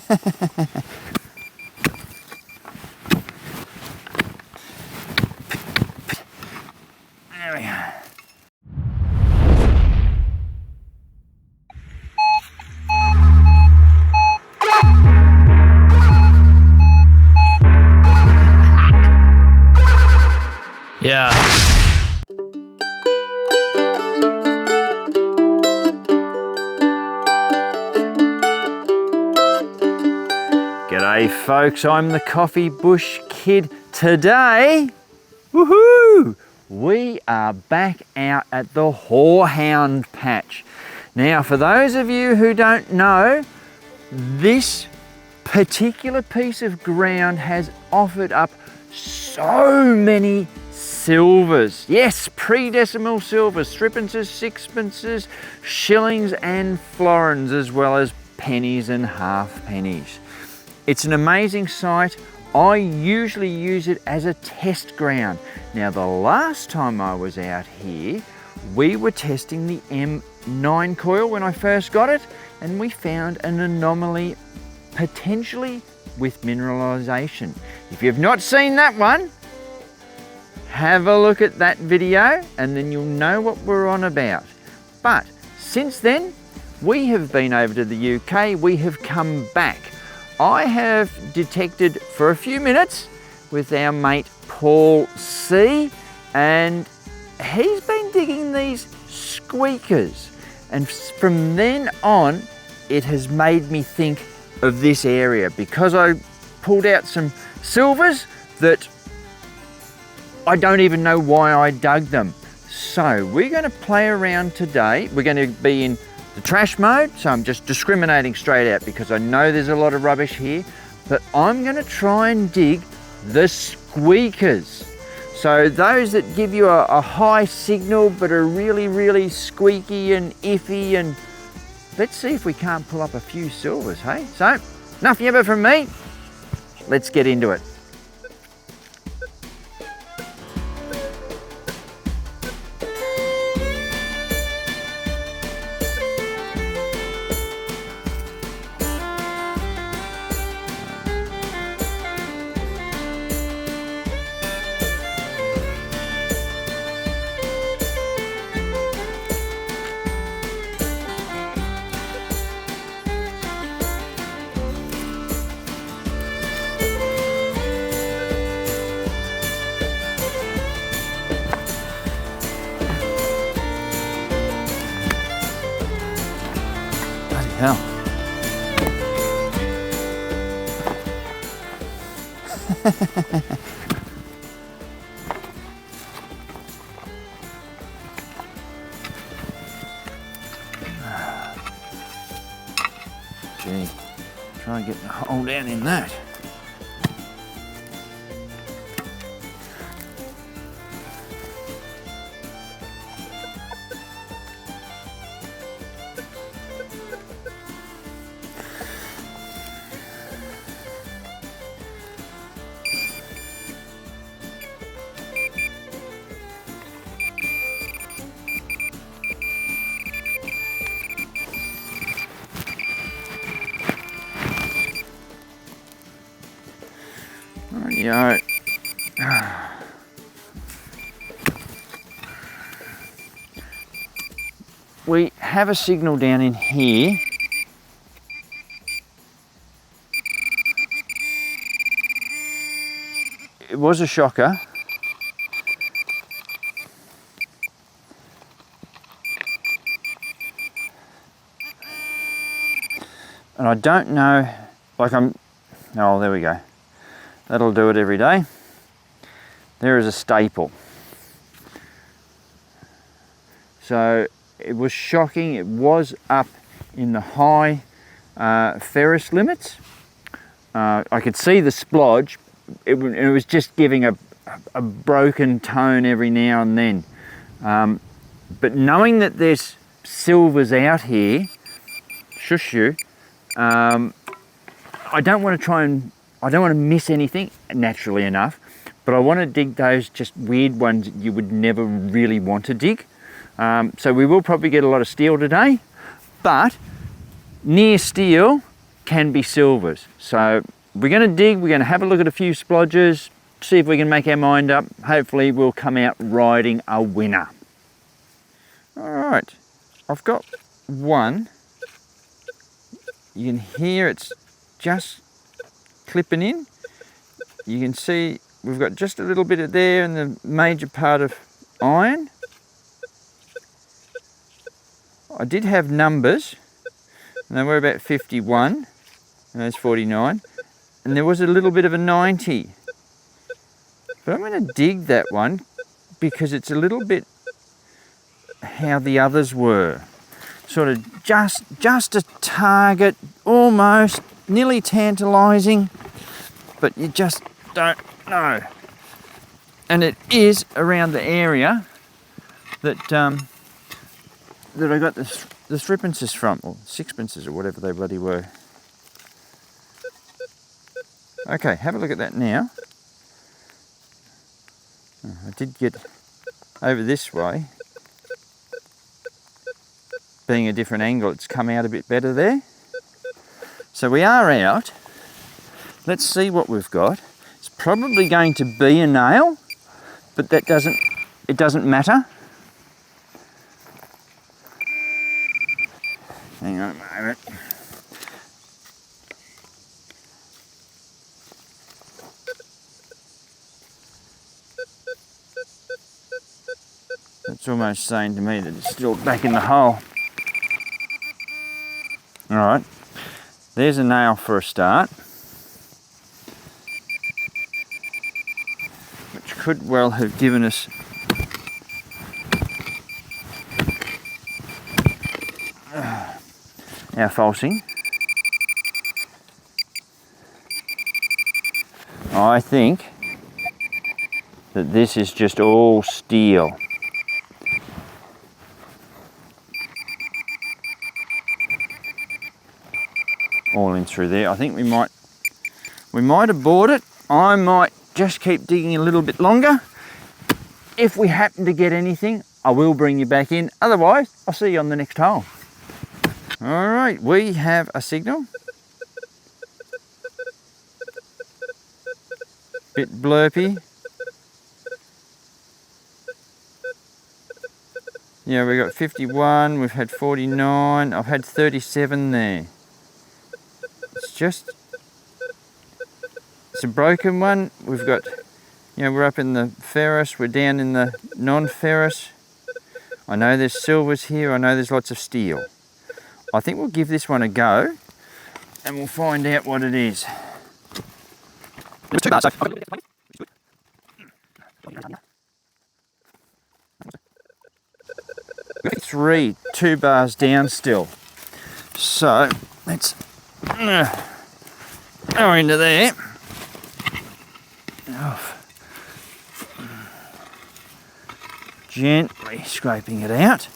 There we go. Yeah. G'day folks, I'm the Coffee Bush Kid. Today, woohoo, we are back out at the Horehound patch. Now for those of you who don't know, this particular piece of ground has offered up so many silvers. Yes, pre-decimal silvers, threepences, sixpences, shillings and florins, as well as pennies and half pennies. It's an amazing site. I usually use it as a test ground. Now the last time I was out here, we were testing the M9 coil when I first got it, and we found an anomaly potentially with mineralization. If you've not seen that one, have a look at that video and then you'll know what we're on about. But since then, we have been over to the UK, we have come back. I have detected for a few minutes with our mate Paul C, and he's been digging these squeakers. And from then on, it has made me think of this area because I pulled out some silvers that I don't even know why I dug them. So we're going to play around today. We're going to be in the trash mode, so I'm just discriminating straight out because I know there's a lot of rubbish here, but I'm going to try and dig the squeakers. So those that give you a high signal but are really squeaky and iffy, and let's see if we can't pull up a few silvers, hey? So, enough yabba from me, let's get into it. Hell. Gee, try and get the hole down in that. Rightio. We have a signal down in here. It was a shocker. And I don't know, like oh, there we go. That'll do it every day. There is a staple. So it was shocking. It was up in the high ferrous limits. I could see the splodge. It was just giving a broken tone every now and then. But knowing that there's silvers out here, shush you, I don't want to miss anything, naturally enough, but I want to dig those just weird ones that you would never really want to dig. So we will probably get a lot of steel today, but near steel can be silvers. So we're going to dig, we're going to have a look at a few splodges, see if we can make our mind up. Hopefully we'll come out riding a winner. All right, I've got one. You can hear it's just clipping in. You can see we've got just a little bit of there and the major part of iron. I did have numbers, and they were about 51, and there's 49, and there was a little bit of a 90. But I'm going to dig that one because it's a little bit how the others were. Sort of just a target, almost, nearly tantalising, but you just don't know. And it is around the area that that I got the threepences from, or sixpences, or whatever they bloody were. Okay, have a look at that now. I did get over this way. Being a different angle, it's come out a bit better there. So we are out. Let's see what we've got. It's probably going to be a nail, but it doesn't matter. Hang on a moment. It's almost saying to me that it's still back in the hole. All right, there's a nail for a start, which could well have given us our falsing. I think that this is just all steel. All in through there. I think we might abort it. I might just keep digging a little bit longer. If we happen to get anything, I will bring you back in. Otherwise, I'll see you on the next hole. All right, we have a signal. Bit blurpy. Yeah, we got 51, we've had 49, I've had 37 there. It's a broken one. We've got, we're up in the ferrous, we're down in the non-ferrous. I know there's silvers here, I know there's lots of steel. I think we'll give this one a go and we'll find out what it is. There's 2 bars down still. So let's go into there. Gently scraping it out.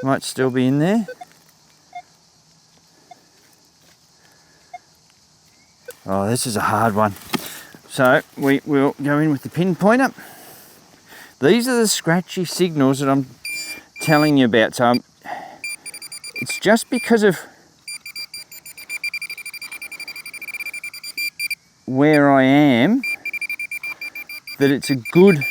Might still be in there. Oh, this is a hard one. So we will go in with the pinpointer. These are the scratchy signals that I'm telling you about. So it's just because of where I am that it's a good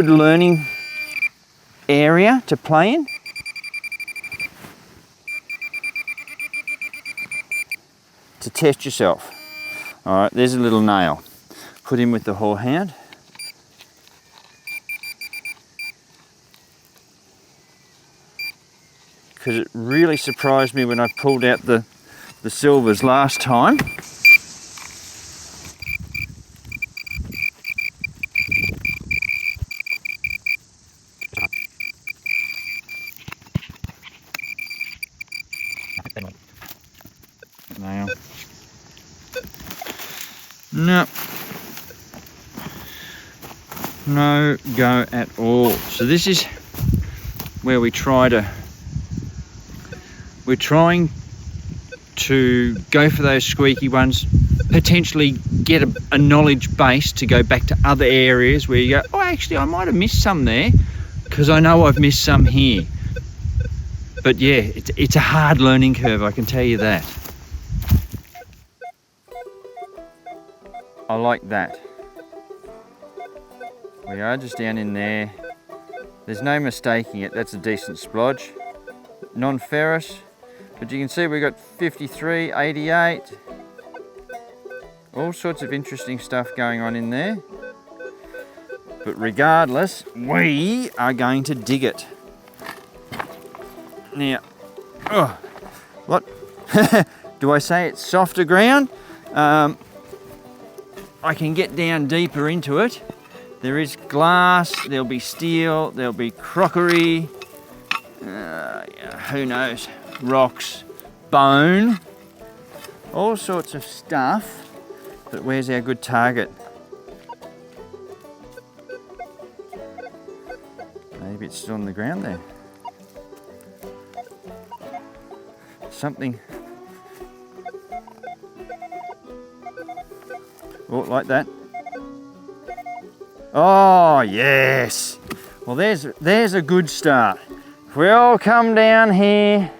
learning area to play in. To test yourself. All right, there's a little nail. Put in with the horehound. Because it really surprised me when I pulled out the silvers last time. Nail. No. No go at all. So this is where we're trying to go for those squeaky ones potentially get a knowledge base to go back to other areas where you go, oh, actually, I might have missed some there because I know I've missed some here. But yeah, it's a hard learning curve, I can tell you that. I like that. We are just down in there. There's no mistaking it, that's a decent splodge. Non-ferrous, but you can see we've got 53, 88. All sorts of interesting stuff going on in there. But regardless, we are going to dig it. Now, oh, what? Do I say it's softer ground? I can get down deeper into it. There is glass, there'll be steel, there'll be crockery, who knows, rocks, bone, all sorts of stuff. But where's our good target? Maybe it's still on the ground there. Something. Oh, like that. Oh, yes. Well, there's a good start. If we all come down here.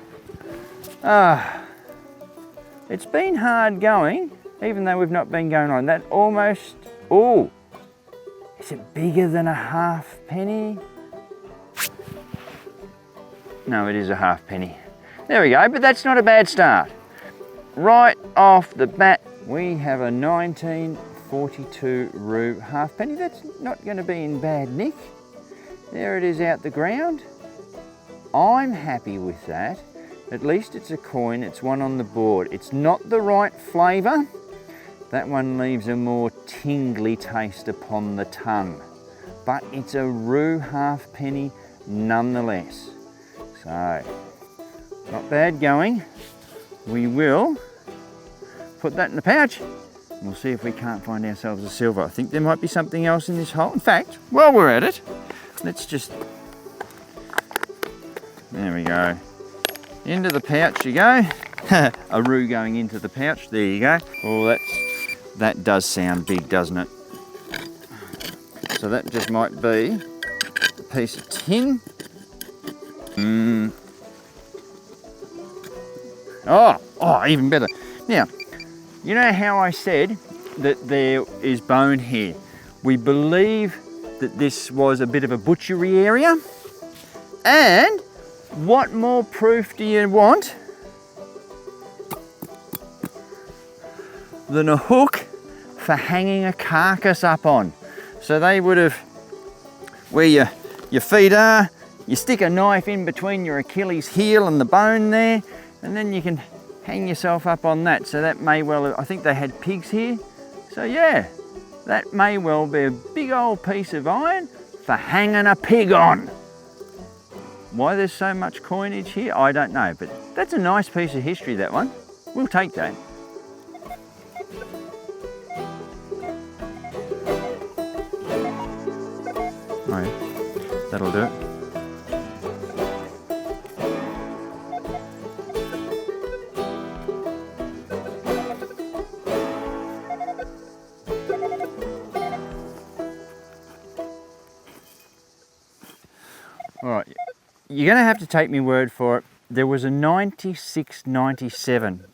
It's been hard going, even though we've not been going on. That almost, oh, is it bigger than a halfpenny? No, it is a halfpenny. There we go, but that's not a bad start. Right off the bat, we have a 1942 Roo halfpenny. That's not going to be in bad nick. There it is out the ground. I'm happy with that. At least it's a coin, it's one on the board. It's not the right flavour. That one leaves a more tingly taste upon the tongue. But it's a Roo halfpenny nonetheless. So, not bad going. We will put that in the pouch. We'll see if we can't find ourselves a silver. I think there might be something else in this hole. In fact, while we're at it, let's just, there we go. Into the pouch you go. A Roo going into the pouch, there you go. Oh, that does sound big, doesn't it? So that just might be a piece of tin. Oh, even better. Now, you know how I said that there is bone here? We believe that this was a bit of a butchery area. And what more proof do you want than a hook for hanging a carcass up on? So they would have, where your feet are, you stick a knife in between your Achilles heel and the bone there, and then you can hang yourself up on that. So that may well, I think they had pigs here. So yeah, that may well be a big old piece of iron for hanging a pig on. Why there's so much coinage here, I don't know, but that's a nice piece of history, that one. We'll take that. Oh yeah, that'll do it. All right, you're going to have to take me word for it. There was a 96, 97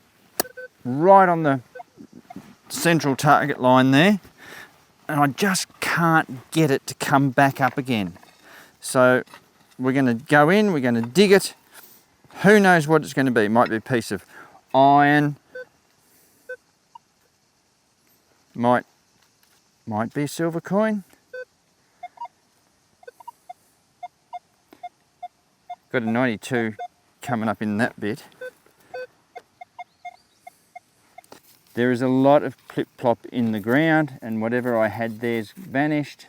right on the central target line there, and I just can't get it to come back up again. So we're going to go in, we're going to dig it. Who knows what it's going to be? It might be a piece of iron, might be a silver coin. Got a 92 coming up in that bit. There is a lot of clip-plop in the ground, and whatever I had there's vanished.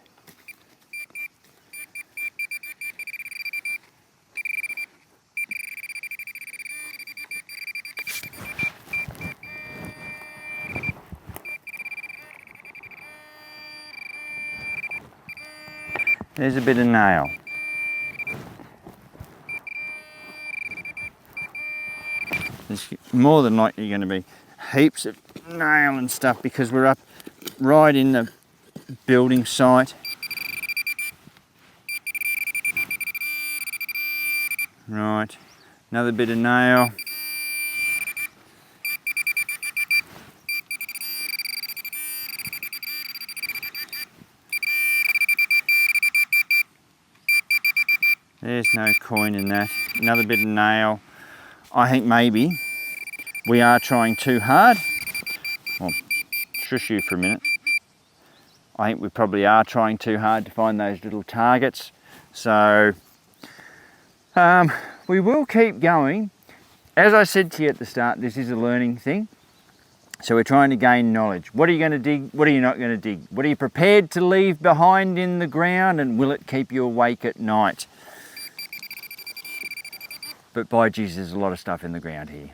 There's a bit of nail. There's more than likely going to be heaps of nail and stuff because we're up right in the building site. Right, another bit of nail. There's no coin in that. Another bit of nail. I think maybe we are trying too hard. Well, shush you for a minute. I think we probably are trying too hard to find those little targets. So we will keep going. As I said to you at the start, this is a learning thing. So we're trying to gain knowledge. What are you going to dig? What are you not going to dig? What are you prepared to leave behind in the ground, and will it keep you awake at night? But by Jesus, there's a lot of stuff in the ground here.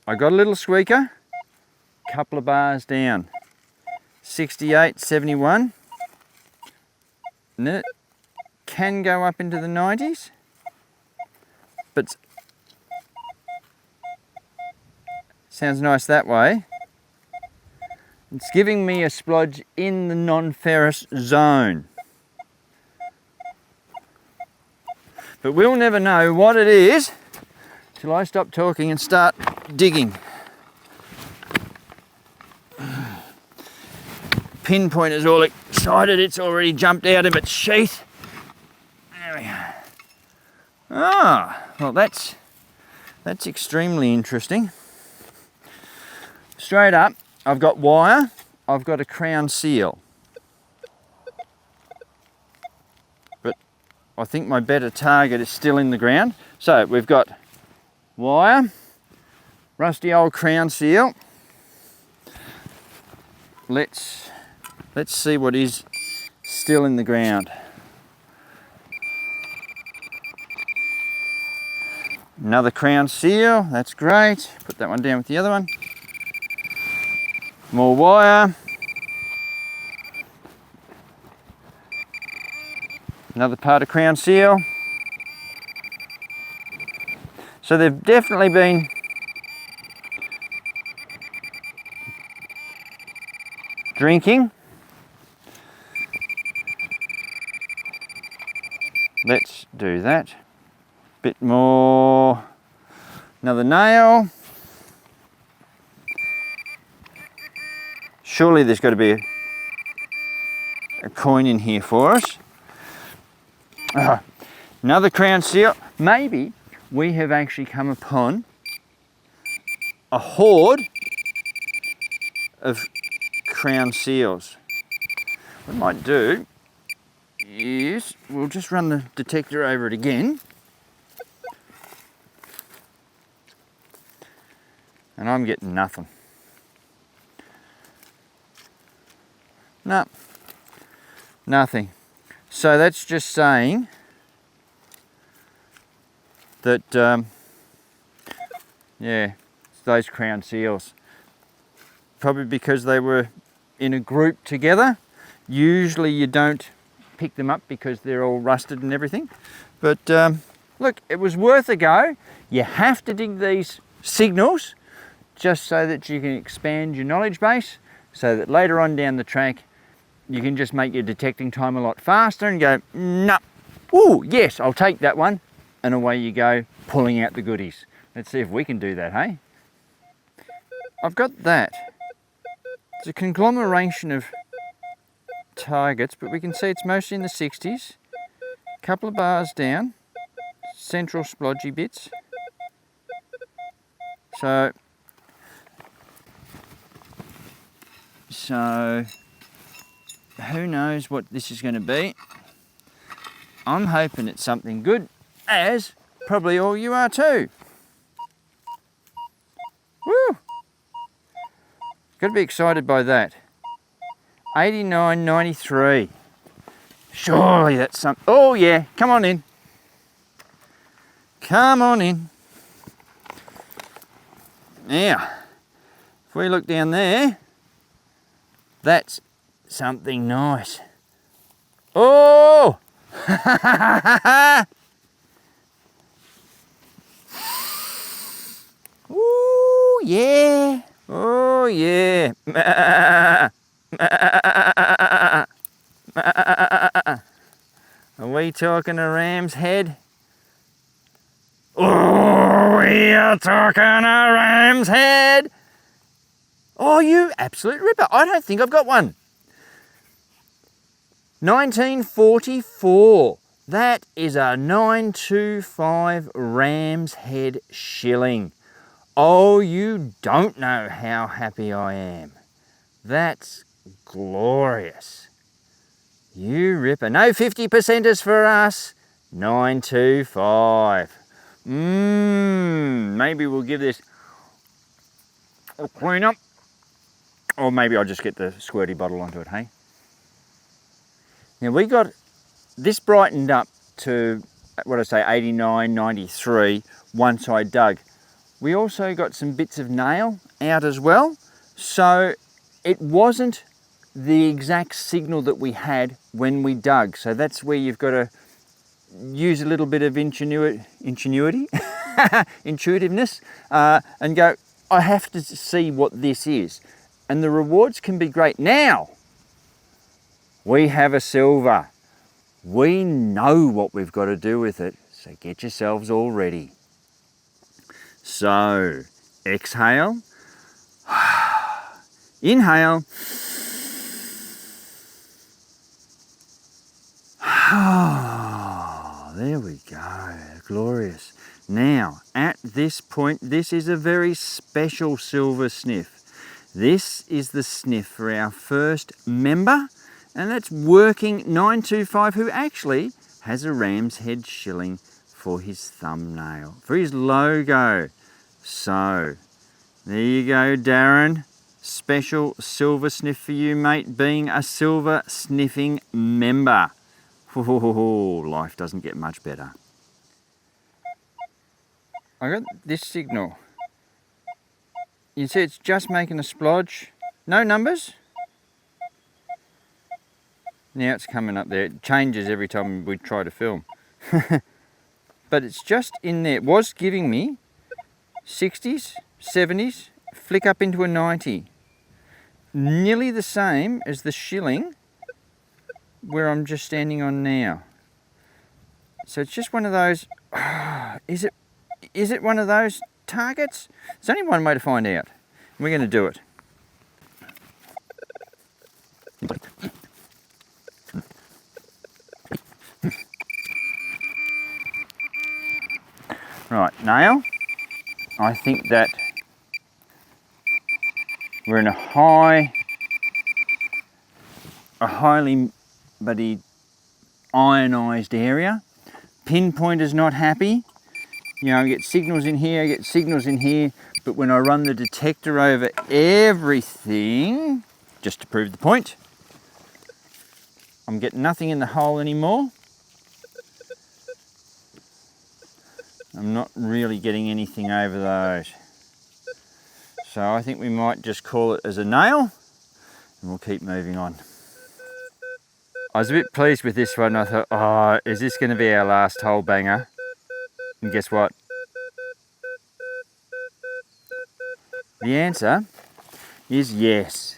I got a little squeaker, couple of bars down, 68, 71, and it can go up into the 90s, but sounds nice that way. It's giving me a splodge in the non-ferrous zone. But we'll never know what it is till I stop talking and start digging. Pinpointer's all excited, it's already jumped out of its sheath. There we go. Ah, well that's extremely interesting. Straight up, I've got wire, I've got a crown seal. But I think my better target is still in the ground. So we've got wire, rusty old crown seal. Let's see what is still in the ground. Another crown seal, that's great. Put that one down with the other one. More wire. Another part of crown seal. So they've definitely been drinking. Let's do that. Bit more. Another nail. Surely there's got to be a coin in here for us. Another crown seal. Maybe we have actually come upon a horde of crown seals. What I might do is we'll just run the detector over it again. And I'm getting nothing. No, nothing. So that's just saying that, yeah, it's those crown seals. Probably because they were in a group together. Usually you don't pick them up because they're all rusted and everything. But look, it was worth a go. You have to dig these signals just so that you can expand your knowledge base, so that later on down the track you can just make your detecting time a lot faster and go, no, ooh, yes, I'll take that one. And away you go, pulling out the goodies. Let's see if we can do that, hey? I've got that. It's a conglomeration of targets, but we can see it's mostly in the 60s. Couple of bars down, central splodgy bits. So who knows what this is going to be. I'm hoping it's something good, as probably all you are too. Woo! Got to be excited by that. 89.93. Surely that's some. Oh yeah, come on in. Come on in. Now, if we look down there, that's something nice. Oh! yeah. Oh, yeah. Are we talking a ram's head? Oh, we are talking a ram's head. Oh, you absolute ripper. I don't think I've got one. 1944. That is a 925 ram's head shilling. Oh, you don't know how happy I am. That's glorious. You ripper. No 50%ers for us. 925. Maybe we'll give this a clean up. Or maybe I'll just get the squirty bottle onto it, hey? Now we got this brightened up to, what I say, 89, 93 once I dug. We also got some bits of nail out as well. So it wasn't the exact signal that we had when we dug. So that's where you've got to use a little bit of intuitiveness, and go, I have to see what this is. And the rewards can be great. Now, we have a silver. We know what we've got to do with it, so get yourselves all ready. So, exhale, inhale, there we go, glorious. Now, at this point, this is a very special silver sniff. This is the sniff for our first member, and that's working 925, who actually has a ram's head shilling for his thumbnail, for his logo. So, there you go, Darren. Special silver sniff for you, mate, being a silver sniffing member. Oh, life doesn't get much better. I got this signal. You see it's just making a splodge. No numbers. Now it's coming up there. It changes every time we try to film. But it's just in there. It was giving me 60s, 70s, flick up into a 90. Nearly the same as the shilling where I'm just standing on now. So it's just one of those, is it one of those targets? There's only one way to find out. We're going to do it. Right, nail. I think that we're in a highly bloody ionised area. Pinpointer's not happy. You know, I get signals in here, I get signals in here, but when I run the detector over everything, just to prove the point, I'm getting nothing in the hole anymore. I'm not really getting anything over those. So I think we might just call it as a nail, and we'll keep moving on. I was a bit pleased with this one. I thought, oh, is this going to be our last hole banger? And guess what? The answer is yes.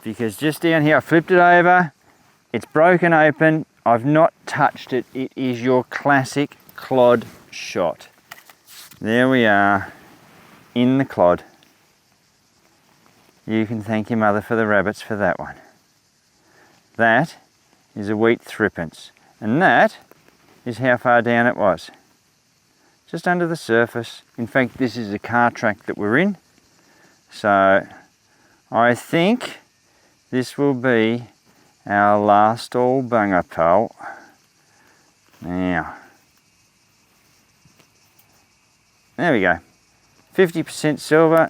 Because just down here, I flipped it over, it's broken open, I've not touched it. It is your classic clod shot. There we are, in the clod. You can thank your mother for the rabbits for that one. That is a wheat threepence, and that is how far down it was. Just under the surface. In fact, this is a car track that we're in. So I think this will be our last all bunger pole. Now, there we go. 50% silver,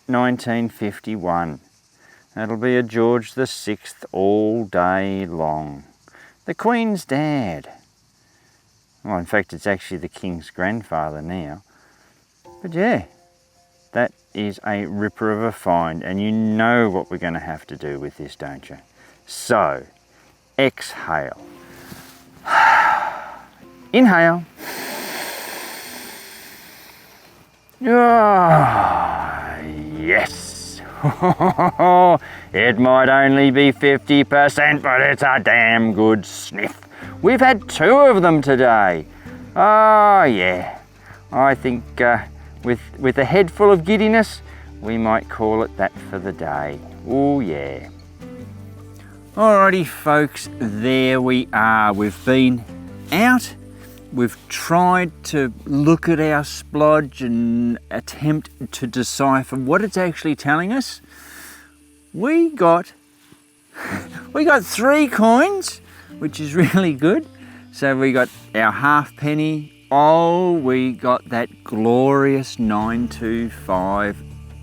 1951. That'll be a George VI all day long. The Queen's dad. Well, in fact, it's actually the King's grandfather now. But yeah, that is a ripper of a find, and you know what we're going to have to do with this, don't you? So, exhale. Inhale. Oh, It might only be 50%, but it's a damn good sniff. We've had 2 of them today. Oh yeah, I think with a head full of giddiness, we might call it that for the day. Oh yeah. Alrighty folks, there we are. We've been out. We've tried to look at our splodge and attempt to decipher what it's actually telling us. We got 3 coins, which is really good. So we got our halfpenny. Oh, we got that glorious 925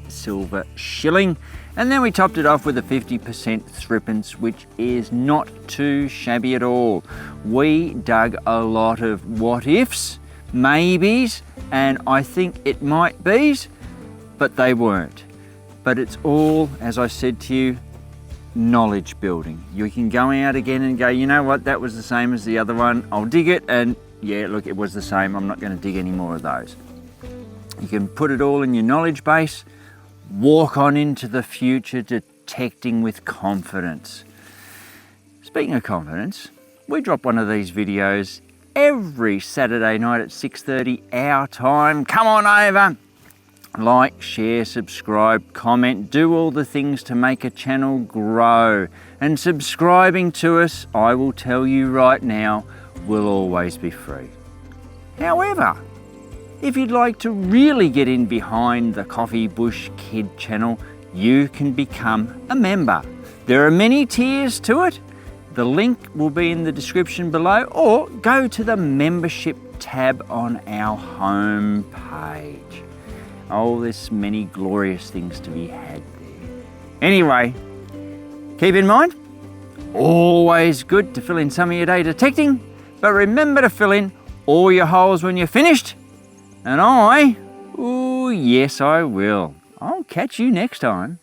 silver shilling. And then we topped it off with a 50% threepence, which is not too shabby at all. We dug a lot of what ifs, maybes, and I think it might be's, but they weren't. But it's all, as I said to you, knowledge building. You can go out again and go, you know what, that was the same as the other one. I'll dig it, and yeah, look, it was the same. I'm not going to dig any more of those. You can put it all in your knowledge base. Walk on into the future detecting with confidence. Speaking of confidence, we drop one of these videos every Saturday night at 6:30 our time. Come on over. Like, share, subscribe, comment, do all the things to make a channel grow. And subscribing to us, I will tell you right now, will always be free. However, if you'd like to really get in behind the Coffee Bush Kid channel, you can become a member. There are many tiers to it. The link will be in the description below, or go to the membership tab on our home page. Oh, there's many glorious things to be had there. Anyway, keep in mind, always good to fill in some of your day detecting, but remember to fill in all your holes when you're finished. And oh yes I will. I'll catch you next time.